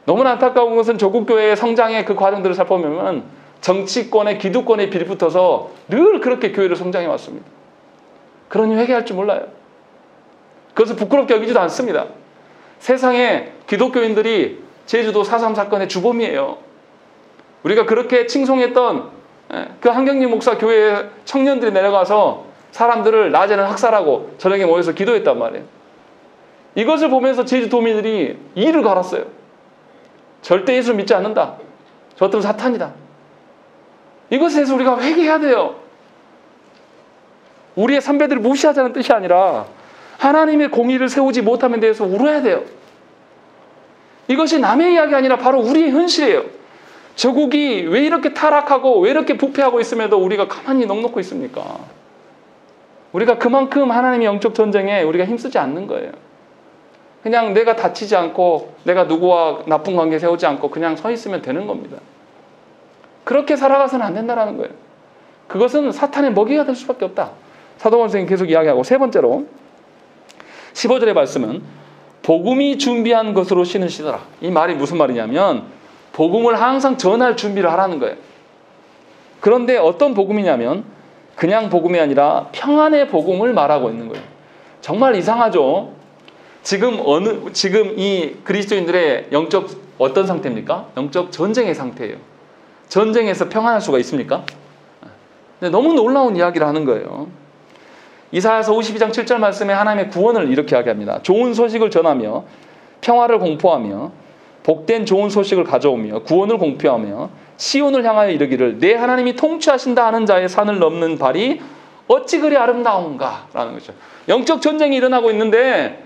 너무나 안타까운 것은 조국교회의 성장의 그 과정들을 살펴보면 정치권의 기득권에 빌붙어서 늘 그렇게 교회를 성장해 왔습니다. 그러니 회개할 줄 몰라요. 그것을 부끄럽게 여기지도 않습니다. 세상에 기독교인들이 제주도 4.3 사건의 주범이에요. 우리가 그렇게 칭송했던 그 한경림 목사 교회에 청년들이 내려가서 사람들을 낮에는 학살하고 저녁에 모여서 기도했단 말이에요. 이것을 보면서 제주도민들이 이를 갈았어요. 절대 예수를 믿지 않는다. 저것들은 사탄이다. 이것에 대해서 우리가 회개해야 돼요. 우리의 선배들을 무시하자는 뜻이 아니라 하나님의 공의를 세우지 못함에 대해서 울어야 돼요. 이것이 남의 이야기 아니라 바로 우리의 현실이에요. 저국이 왜 이렇게 타락하고 왜 이렇게 부패하고 있음에도 우리가 가만히 넋놓고 있습니까? 우리가 그만큼 하나님의 영적 전쟁에 우리가 힘쓰지 않는 거예요. 그냥 내가 다치지 않고 내가 누구와 나쁜 관계 세우지 않고 그냥 서 있으면 되는 겁니다. 그렇게 살아가서는 안 된다는 거예요. 그것은 사탄의 먹이가 될 수밖에 없다. 사도 바울 선생님이 계속 이야기하고, 세 번째로 15절의 말씀은 복음이 준비한 것으로 신으시더라. 이 말이 무슨 말이냐면 복음을 항상 전할 준비를 하라는 거예요. 그런데 어떤 복음이냐면 그냥 복음이 아니라 평안의 복음을 말하고 있는 거예요. 정말 이상하죠? 지금 이 그리스도인들의 영적 어떤 상태입니까? 영적 전쟁의 상태예요. 전쟁에서 평안할 수가 있습니까? 근데 너무 놀라운 이야기를 하는 거예요. 이사야서 52장 7절 말씀에 하나님의 구원을 이렇게 이야기합니다. 좋은 소식을 전하며 평화를 공포하며 복된 좋은 소식을 가져오며 구원을 공표하며 시온을 향하여 이르기를 내 하나님이 통치하신다 하는 자의 산을 넘는 발이 어찌 그리 아름다운가 라는 거죠. 영적 전쟁이 일어나고 있는데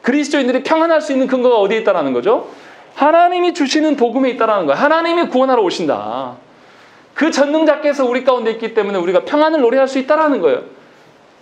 그리스도인들이 평안할 수 있는 근거가 어디에 있다는 거죠? 하나님이 주시는 복음에 있다는 거예요. 하나님이 구원하러 오신다. 그 전능자께서 우리 가운데 있기 때문에 우리가 평안을 노래할 수 있다는 거예요.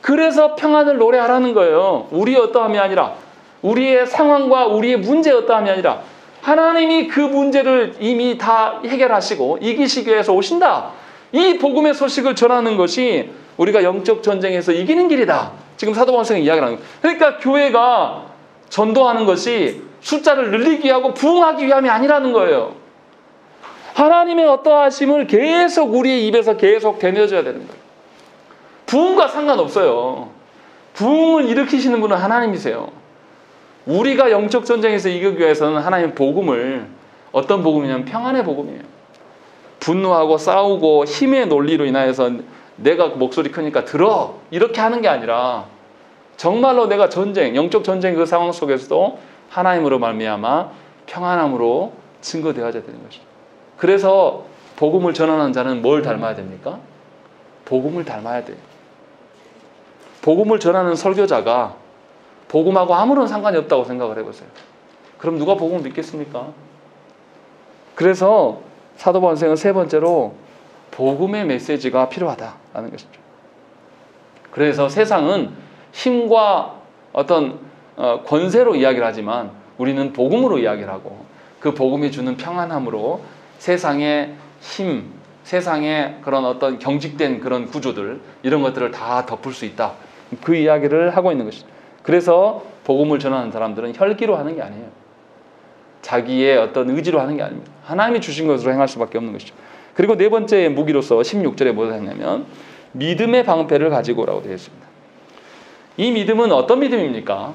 그래서 평안을 노래하라는 거예요. 우리의 어떠함이 아니라, 우리의 상황과 우리의 문제의 어떠함이 아니라 하나님이 그 문제를 이미 다 해결하시고 이기시기 위해서 오신다. 이 복음의 소식을 전하는 것이 우리가 영적 전쟁에서 이기는 길이다. 지금 사도 바울 선생님이 이야기를 하는 거예요. 그러니까 교회가 전도하는 것이 숫자를 늘리기 위하고 부흥하기 위함이 아니라는 거예요. 하나님의 어떠하심을 계속 우리의 입에서 계속 되뇌어줘야 되는 거예요. 부흥과 상관없어요. 부흥을 일으키시는 분은 하나님이세요. 우리가 영적 전쟁에서 이기기 위해서는 하나님의 복음을, 어떤 복음이냐면 평안의 복음이에요. 분노하고 싸우고 힘의 논리로 인하여서 내가 목소리 크니까 들어 이렇게 하는 게 아니라 정말로 내가 전쟁, 영적 전쟁 그 상황 속에서도 하나님으로 말미암아 평안함으로 증거되어야 되는 것이죠. 그래서 복음을 전하는 자는 뭘 닮아야 됩니까? 복음을 닮아야 돼요. 복음을 전하는 설교자가 복음하고 아무런 상관이 없다고 생각을 해보세요. 그럼 누가 복음을 믿겠습니까? 그래서 사도 바울 선생은 세 번째로 복음의 메시지가 필요하다라는 것이죠. 그래서 세상은 힘과 어떤 권세로 이야기를 하지만 우리는 복음으로 이야기를 하고 그 복음이 주는 평안함으로 세상의 힘, 세상의 그런 어떤 경직된 그런 구조들 이런 것들을 다 덮을 수 있다. 그 이야기를 하고 있는 것이죠. 그래서 복음을 전하는 사람들은 혈기로 하는 게 아니에요. 자기의 어떤 의지로 하는 게 아닙니다. 하나님이 주신 것으로 행할 수밖에 없는 것이죠. 그리고 네 번째 무기로서 16절에 뭐가 했냐면 믿음의 방패를 가지고 오라고 되어 있습니다. 이 믿음은 어떤 믿음입니까?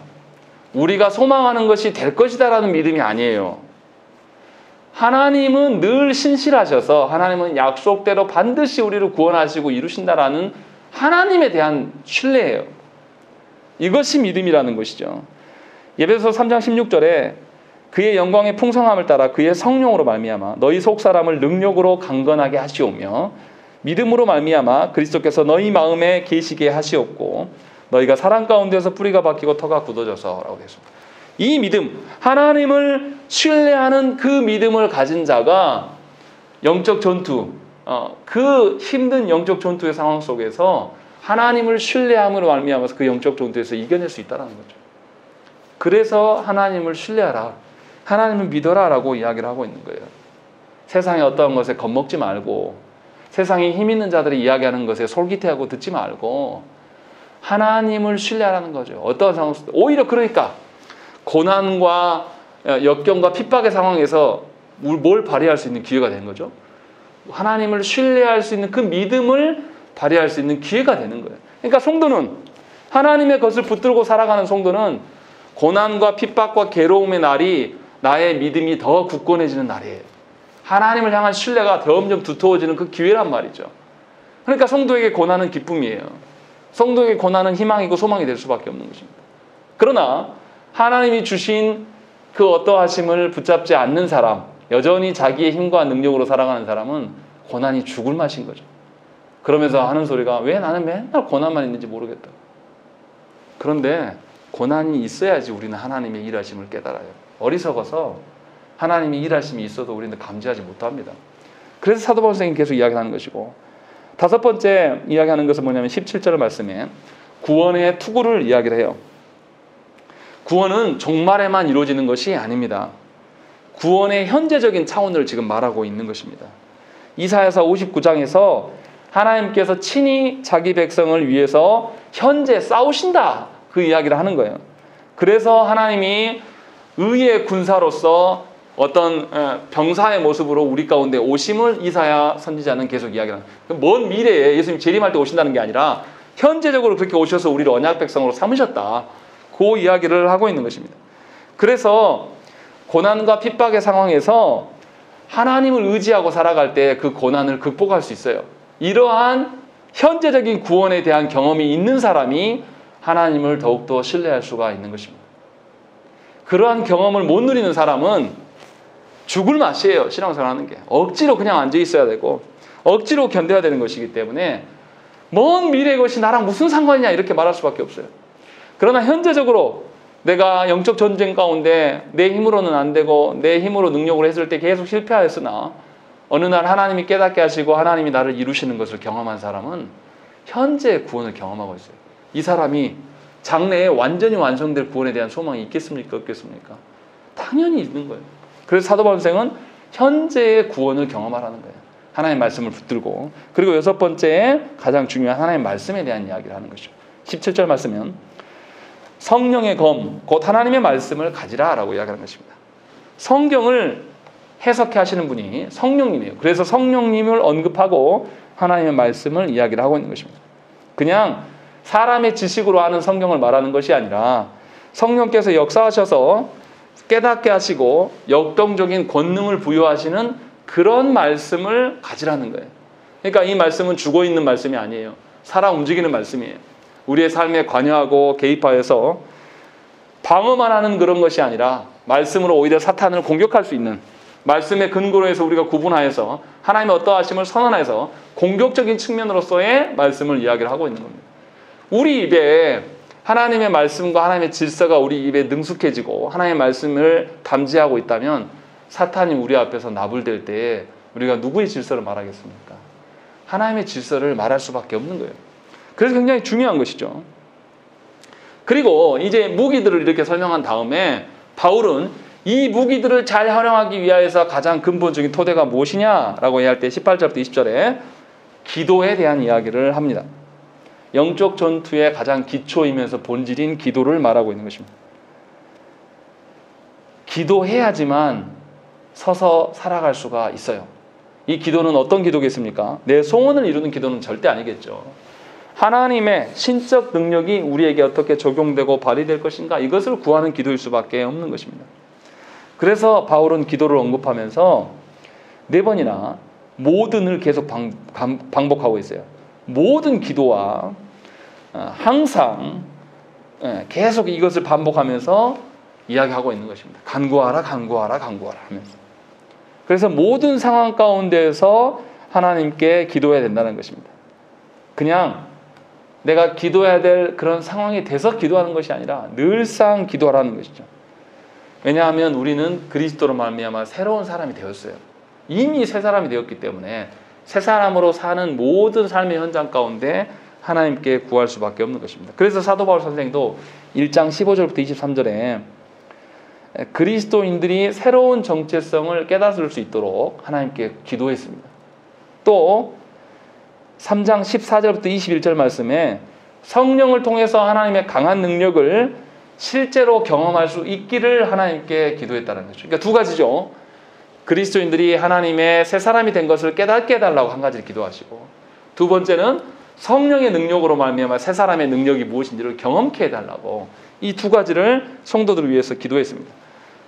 우리가 소망하는 것이 될 것이다라는 믿음이 아니에요. 하나님은 늘 신실하셔서 하나님은 약속대로 반드시 우리를 구원하시고 이루신다라는 하나님에 대한 신뢰예요. 이것이 믿음이라는 것이죠. 에베소서 3장 16절에 그의 영광의 풍성함을 따라 그의 성령으로 말미암아 너희 속사람을 능력으로 강건하게 하시오며 믿음으로 말미암아 그리스도께서 너희 마음에 계시게 하시옵고 너희가 사랑 가운데서 뿌리가 박히고 터가 굳어져서 라고 되어 있습니다. 이 믿음, 하나님을 신뢰하는 그 믿음을 가진 자가 영적 전투, 그 힘든 영적 전투의 상황 속에서 하나님을 신뢰함으로 말미암아서 그 영적 전투에서 이겨낼 수 있다는 거죠. 그래서 하나님을 신뢰하라, 하나님을 믿어라 라고 이야기를 하고 있는 거예요. 세상의 어떠한 것에 겁먹지 말고 세상에 힘 있는 자들이 이야기하는 것에 솔깃해하고 듣지 말고 하나님을 신뢰하라는 거죠. 어떠한 상황 속에서 오히려 그러니까 고난과 역경과 핍박의 상황에서 뭘 발휘할 수 있는 기회가 되는 거죠. 하나님을 신뢰할 수 있는 그 믿음을 발휘할 수 있는 기회가 되는 거예요. 그러니까 성도는 하나님의 것을 붙들고 살아가는 성도는 고난과 핍박과 괴로움의 날이 나의 믿음이 더 굳건해지는 날이에요. 하나님을 향한 신뢰가 점점 두터워지는 그 기회란 말이죠. 그러니까 성도에게 고난은 기쁨이에요. 성도에게 고난은 희망이고 소망이 될 수밖에 없는 것입니다. 그러나 하나님이 주신 그 어떠하심을 붙잡지 않는 사람, 여전히 자기의 힘과 능력으로 살아가는 사람은 고난이 죽을 맛인 거죠. 그러면서 하는 소리가 왜 나는 맨날 고난만 있는지 모르겠다. 그런데 고난이 있어야지 우리는 하나님의 일하심을 깨달아요. 어리석어서 하나님의 일하심이 있어도 우리는 감지하지 못합니다. 그래서 사도 바울 선생님이 계속 이야기하는 것이고, 다섯 번째 이야기하는 것은 뭐냐면 17절 말씀에 구원의 투구를 이야기를 해요. 구원은 종말에만 이루어지는 것이 아닙니다. 구원의 현재적인 차원을 지금 말하고 있는 것입니다. 이사야서 59장에서 하나님께서 친히 자기 백성을 위해서 현재 싸우신다, 그 이야기를 하는 거예요. 그래서 하나님이 의의 군사로서 어떤 병사의 모습으로 우리 가운데 오심을 이사야 선지자는 계속 이야기합니다. 먼 미래에 예수님이 재림할 때 오신다는 게 아니라 현재적으로 그렇게 오셔서 우리를 언약 백성으로 삼으셨다, 그 이야기를 하고 있는 것입니다. 그래서 고난과 핍박의 상황에서 하나님을 의지하고 살아갈 때 그 고난을 극복할 수 있어요. 이러한 현재적인 구원에 대한 경험이 있는 사람이 하나님을 더욱더 신뢰할 수가 있는 것입니다. 그러한 경험을 못 누리는 사람은 죽을 맛이에요. 신앙생활하는 게. 억지로 그냥 앉아 있어야 되고 억지로 견뎌야 되는 것이기 때문에 먼 미래의 것이 나랑 무슨 상관이냐 이렇게 말할 수밖에 없어요. 그러나 현재적으로 내가 영적 전쟁 가운데 내 힘으로는 안 되고 내 힘으로 능력으로 했을 때 계속 실패하였으나 어느 날 하나님이 깨닫게 하시고 하나님이 나를 이루시는 것을 경험한 사람은 현재 구원을 경험하고 있어요. 이 사람이 장래에 완전히 완성될 구원에 대한 소망이 있겠습니까? 없겠습니까? 당연히 있는 거예요. 그래서 사도 바울 선생은 현재의 구원을 경험하라는 거예요. 하나님의 말씀을 붙들고. 그리고 여섯 번째 가장 중요한 하나님의 말씀에 대한 이야기를 하는 것이죠. 17절 말씀은 성령의 검, 곧 하나님의 말씀을 가지라 라고 이야기하는 것입니다. 성경을 해석해 하시는 분이 성령님이에요. 그래서 성령님을 언급하고 하나님의 말씀을 이야기를 하고 있는 것입니다. 그냥 사람의 지식으로 아는 성경을 말하는 것이 아니라 성령께서 역사하셔서 깨닫게 하시고 역동적인 권능을 부여하시는 그런 말씀을 가지라는 거예요. 그러니까 이 말씀은 죽어있는 말씀이 아니에요. 살아 움직이는 말씀이에요. 우리의 삶에 관여하고 개입하여서 방어만 하는 그런 것이 아니라 말씀으로 오히려 사탄을 공격할 수 있는, 말씀의 근거로 해서 우리가 구분하여서 하나님의 어떠하심을 선언해서 공격적인 측면으로서의 말씀을 이야기를 하고 있는 겁니다. 우리 입에 하나님의 말씀과 하나님의 질서가 우리 입에 능숙해지고 하나님의 말씀을 담지하고 있다면 사탄이 우리 앞에서 나불댈 때 우리가 누구의 질서를 말하겠습니까? 하나님의 질서를 말할 수밖에 없는 거예요. 그래서 굉장히 중요한 것이죠. 그리고 이제 무기들을 이렇게 설명한 다음에 바울은 이 무기들을 잘 활용하기 위해서 가장 근본적인 토대가 무엇이냐라고 이야기할 때 18절부터 20절에 기도에 대한 이야기를 합니다. 영적 전투의 가장 기초이면서 본질인 기도를 말하고 있는 것입니다. 기도해야지만 서서 살아갈 수가 있어요. 이 기도는 어떤 기도겠습니까? 내 소원을 이루는 기도는 절대 아니겠죠. 하나님의 신적 능력이 우리에게 어떻게 적용되고 발휘될 것인가, 이것을 구하는 기도일 수밖에 없는 것입니다. 그래서 바울은 기도를 언급하면서 4번이나 모든을 계속 반복하고 있어요. 모든 기도와 항상 계속 이것을 반복하면서 이야기하고 있는 것입니다. 간구하라, 간구하라, 간구하라 하면서. 그래서 모든 상황 가운데에서 하나님께 기도해야 된다는 것입니다. 그냥 내가 기도해야 될 그런 상황이 돼서 기도하는 것이 아니라 늘상 기도하라는 것이죠. 왜냐하면 우리는 그리스도로 말미암아 새로운 사람이 되었어요. 이미 새 사람이 되었기 때문에 새 사람으로 사는 모든 삶의 현장 가운데 하나님께 구할 수밖에 없는 것입니다. 그래서 사도 바울 선생도 1장 15절부터 23절에 그리스도인들이 새로운 정체성을 깨닫을 수 있도록 하나님께 기도했습니다. 또 3장 14절부터 21절 말씀에 성령을 통해서 하나님의 강한 능력을 실제로 경험할 수 있기를 하나님께 기도했다는 거죠. 그러니까 두 가지죠. 그리스도인들이 하나님의 새 사람이 된 것을 깨닫게 해달라고 한 가지를 기도하시고, 두 번째는 성령의 능력으로 말미암아 새 사람의 능력이 무엇인지를 경험케 해달라고, 이 두 가지를 성도들을 위해서 기도했습니다.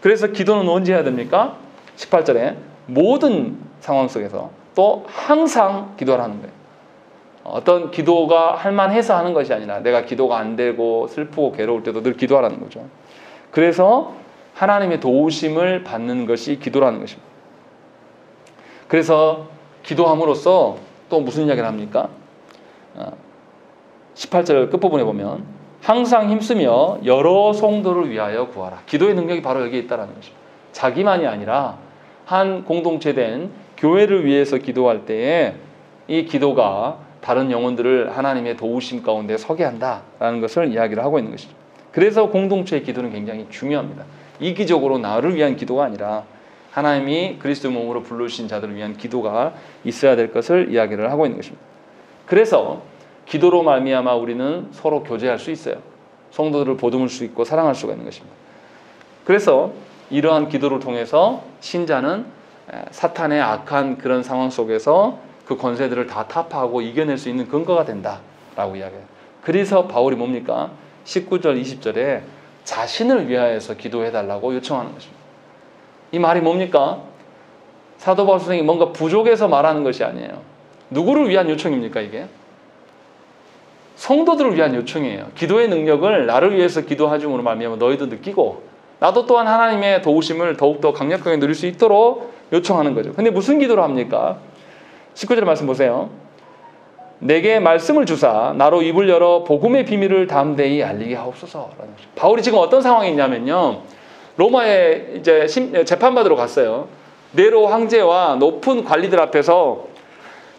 그래서 기도는 언제 해야 됩니까? 18절에 모든 상황 속에서 또 항상 기도하라는 거예요. 어떤 기도가 할만해서 하는 것이 아니라 내가 기도가 안 되고 슬프고 괴로울 때도 늘 기도하라는 거죠. 그래서 하나님의 도우심을 받는 것이 기도라는 것입니다. 그래서 기도함으로써 또 무슨 이야기를 합니까? 18절 끝부분에 보면 항상 힘쓰며 여러 성도를 위하여 구하라. 기도의 능력이 바로 여기에 있다는 것입니다. 자기만이 아니라 한 공동체된 교회를 위해서 기도할 때에 이 기도가 다른 영혼들을 하나님의 도우심 가운데 서게 한다라는 것을 이야기를 하고 있는 것이죠. 그래서 공동체의 기도는 굉장히 중요합니다. 이기적으로 나를 위한 기도가 아니라 하나님이 그리스도 몸으로 부르신 자들을 위한 기도가 있어야 될 것을 이야기를 하고 있는 것입니다. 그래서 기도로 말미암아 우리는 서로 교제할 수 있어요. 성도들을 보듬을 수 있고 사랑할 수가 있는 것입니다. 그래서 이러한 기도를 통해서 신자는 사탄의 악한 그런 상황 속에서 그 권세들을 다 타파하고 이겨낼 수 있는 근거가 된다라고 이야기해요. 그래서 바울이 뭡니까? 19절 20절에 자신을 위하여서 기도해달라고 요청하는 것입니다. 이 말이 뭡니까? 사도 바울 선생이 뭔가 부족해서 말하는 것이 아니에요. 누구를 위한 요청입니까 이게? 성도들을 위한 요청이에요. 기도의 능력을 나를 위해서 기도하줌으로 말미암아 너희도 느끼고 나도 또한 하나님의 도우심을 더욱더 강력하게 누릴 수 있도록 요청하는 거죠. 근데 무슨 기도를 합니까? 19절 말씀 보세요. 내게 말씀을 주사 나로 입을 열어 복음의 비밀을 담대히 알리게 하옵소서라는 거죠. 바울이 지금 어떤 상황이 있냐면요. 로마에 이제 재판받으러 갔어요. 네로 황제와 높은 관리들 앞에서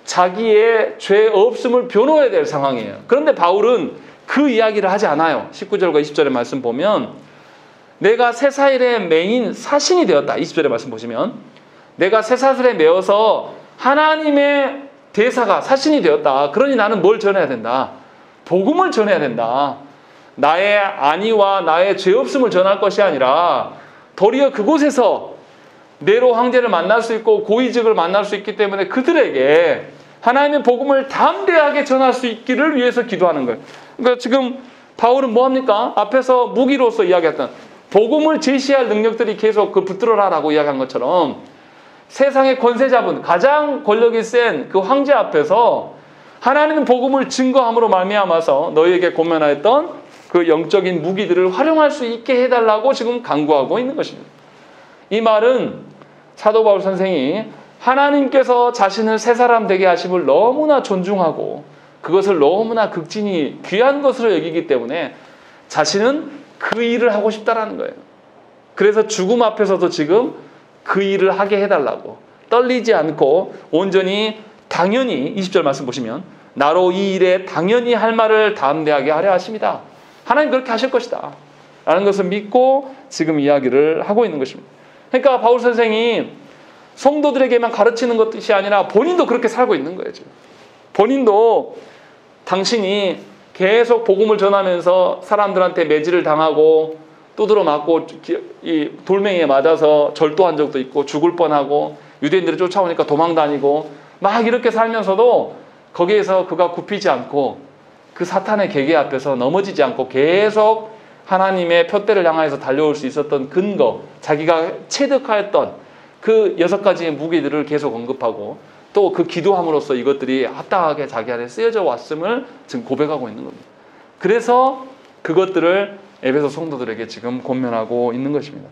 자기의 죄 없음을 변호해야 될 상황이에요. 그런데 바울은 그 이야기를 하지 않아요. 19절과 20절의 말씀 보면 내가 쇠사슬에 매인 사신이 되었다. 20절의 말씀 보시면 내가 쇠사슬에 매어서 하나님의 대사가 사신이 되었다. 그러니 나는 뭘 전해야 된다? 복음을 전해야 된다. 나의 안위와 나의 죄 없음을 전할 것이 아니라 도리어 그곳에서 네로 황제를 만날 수 있고 고위직을 만날 수 있기 때문에 그들에게 하나님의 복음을 담대하게 전할 수 있기를 위해서 기도하는 거예요. 그러니까 지금 바울은 뭐합니까? 앞에서 무기로서 이야기했던 복음을 제시할 능력들이 계속 붙들어라라고 이야기한 것처럼 세상의 권세 잡은 가장 권력이 센 그 황제 앞에서 하나님의 복음을 증거함으로 말미암아서 너희에게 권면하였던 그 영적인 무기들을 활용할 수 있게 해달라고 지금 강구하고 있는 것입니다. 이 말은 사도 바울 선생이 하나님께서 자신을 새 사람 되게 하심을 너무나 존중하고 그것을 너무나 극진히 귀한 것으로 여기기 때문에 자신은 그 일을 하고 싶다라는 거예요. 그래서 죽음 앞에서도 지금 그 일을 하게 해달라고 떨리지 않고 온전히 당연히 20절 말씀 보시면 나로 이 일에 당연히 할 말을 담대하게 하려 하십니다. 하나님 그렇게 하실 것이다 라는 것을 믿고 지금 이야기를 하고 있는 것입니다. 그러니까 바울 선생이 성도들에게만 가르치는 것이 아니라 본인도 그렇게 살고 있는 거예요. 지금. 본인도 당신이 계속 복음을 전하면서 사람들한테 매질을 당하고 두드러 맞고 이 돌멩이에 맞아서 절도한 적도 있고 죽을 뻔하고 유대인들이 쫓아오니까 도망다니고 막 이렇게 살면서도 거기에서 그가 굽히지 않고 그 사탄의 계계 앞에서 넘어지지 않고 계속 하나님의 표대를 향하여서 달려올 수 있었던 근거, 자기가 체득하였던 그 6가지의 무기들을 계속 언급하고 또 그 기도함으로써 이것들이 합당하게 자기 안에 쓰여져 왔음을 지금 고백하고 있는 겁니다. 그래서 그것들을 에베소 성도들에게 지금 권면하고 있는 것입니다.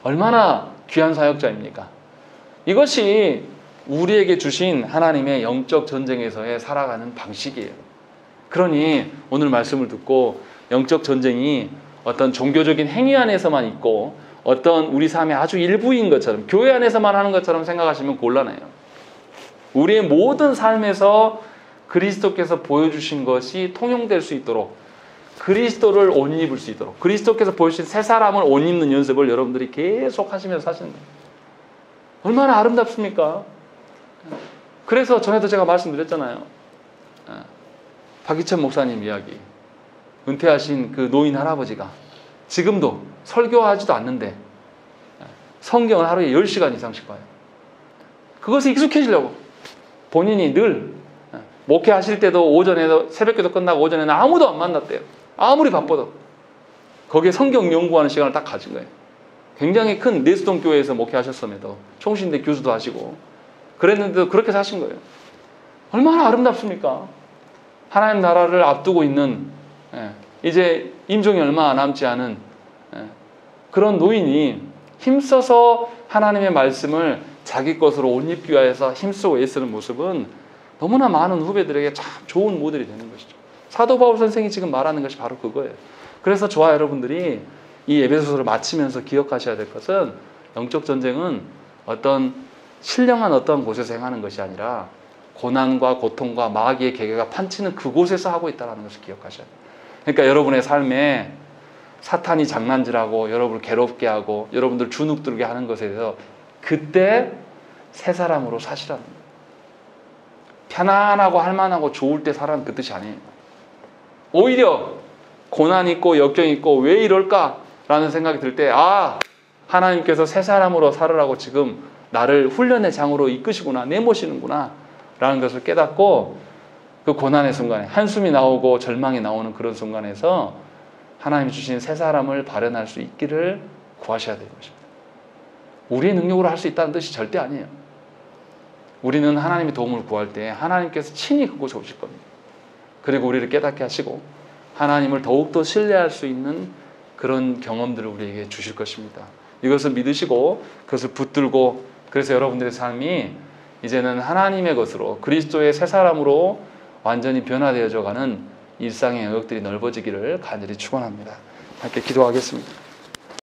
얼마나 귀한 사역자입니까? 이것이 우리에게 주신 하나님의 영적 전쟁에서의 살아가는 방식이에요. 그러니 오늘 말씀을 듣고 영적 전쟁이 어떤 종교적인 행위 안에서만 있고 어떤 우리 삶의 아주 일부인 것처럼 교회 안에서만 하는 것처럼 생각하시면 곤란해요. 우리의 모든 삶에서 그리스도께서 보여주신 것이 통용될 수 있도록 그리스도를 옷 입을 수 있도록 그리스도께서 보여주신 새 사람을 옷 입는 연습을 여러분들이 계속 하시면서 사시는 거예요. 얼마나 아름답습니까? 그래서 전에도 제가 말씀드렸잖아요. 박희천 목사님 이야기. 은퇴하신 그 노인 할아버지가 지금도 설교하지도 않는데 성경을 하루에 10시간 이상씩 봐요. 그것에 익숙해지려고 본인이 늘 목회하실 때도 오전에도 새벽기도 끝나고 오전에는 아무도 안 만났대요. 아무리 바빠도 거기에 성경 연구하는 시간을 딱 가진 거예요. 굉장히 큰 내수동 교회에서 목회하셨음에도 총신대 교수도 하시고 그랬는데도 그렇게 사신 거예요. 얼마나 아름답습니까? 하나님 나라를 앞두고 있는 이제 임종이 얼마 남지 않은 그런 노인이 힘써서 하나님의 말씀을 자기 것으로 옷 입기 위해서 힘쓰고 애쓰는 모습은 너무나 많은 후배들에게 참 좋은 모델이 되는 것이죠. 사도 바울 선생이 지금 말하는 것이 바로 그거예요. 그래서 저와 여러분들이 이 에베소서를 마치면서 기억하셔야 될 것은 영적 전쟁은 어떤 신령한 어떤 곳에서 행하는 것이 아니라 고난과 고통과 마귀의 계계가 판치는 그곳에서 하고 있다는 것을 기억하셔야 돼요. 그러니까 여러분의 삶에 사탄이 장난질하고 여러분을 괴롭게 하고 여러분들 주눅 들게 하는 것에 대해서 그때 새 사람으로 사시라는 거예요. 편안하고 할만하고 좋을 때 살아는 그 뜻이 아니에요. 오히려 고난 있고 역경 있고 왜 이럴까라는 생각이 들 때 하나님께서 새 사람으로 살으라고 지금 나를 훈련의 장으로 이끄시구나, 내모시는구나 라는 것을 깨닫고 그 고난의 순간에 한숨이 나오고 절망이 나오는 그런 순간에서 하나님이 주신 새 사람을 발현할 수 있기를 구하셔야 되는 것입니다. 우리의 능력으로 할 수 있다는 뜻이 절대 아니에요. 우리는 하나님의 도움을 구할 때 하나님께서 친히 그곳에 오실 겁니다. 그리고 우리를 깨닫게 하시고 하나님을 더욱더 신뢰할 수 있는 그런 경험들을 우리에게 주실 것입니다. 이것을 믿으시고 그것을 붙들고 그래서 여러분들의 삶이 이제는 하나님의 것으로 그리스도의 새 사람으로 완전히 변화되어져 가는 일상의 영역들이 넓어지기를 간절히 축원합니다. 함께 기도하겠습니다.